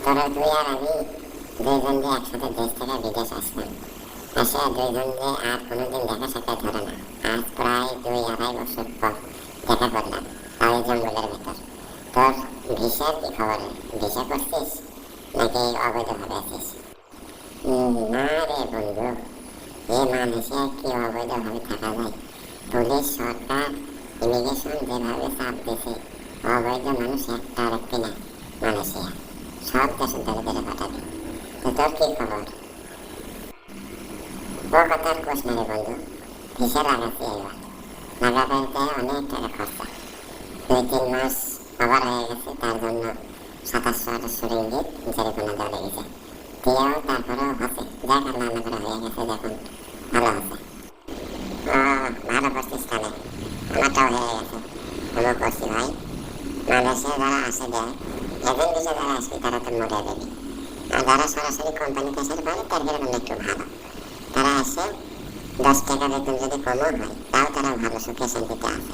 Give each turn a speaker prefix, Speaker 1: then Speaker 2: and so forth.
Speaker 1: তোরা তুই আর আমি দুইজন যে একসাথে দেশ থেকে বিদেশ আসলাম, এসে দুইজন যে আর কোনোদিন দেখা সাক্ষাৎ ধরে না। আজ প্রায় 2-2.5 বছর পর দেখা করলাম, তাও এই জঙ্গলের ভেতর। তোর ভিসার কি খবর? ভিসা করছিস নাকি অবৈধভাবে আছিস? না রে বন্ধু, এ মালয়েশিয়া কি অবৈধভাবে থাকা যায়? পুলিশ, সরকার, ইমিগ্রেশন যেভাবে চাপ দিছে, অবৈধ মানুষ একটা রাখবি না মালয়েশিয়া, সব দেশে ধরে ধরে পাঠাবি। তো তোর কি খবর? ও কথা আর কোস না রে বন্ধু, ভিসা লাগাচ্ছি এবার। লাগাতে অনেক টাকা খরচা, 2-3 মাস ওভার হয়ে গেছে, তার জন্য 2700-2800 রিঙ্গিত জরিমানা দেওয়া লেগেছে। দিয়েও তারপরেও হচ্ছে, যাক আল্লাহ না করে হয়ে গেছে, যখন ভালো আছে। ভালো করছিস তাহলে, আমারটাও হয়ে গেছে। আমিও করছি ভাই। মালয়েশিয়া যারা আসে দেয়, এজেন্ট ভিসা যারা আসবে তারা তো মরে যাবে। আর যারা সরাসরি কোম্পানিতে আসার পরে তার বেতন একটু ভালো, তারা আসে 10 টাকা বেতন যদি কমও হয়, তাও তারা ভালো সুখে শান্তিতে আসে।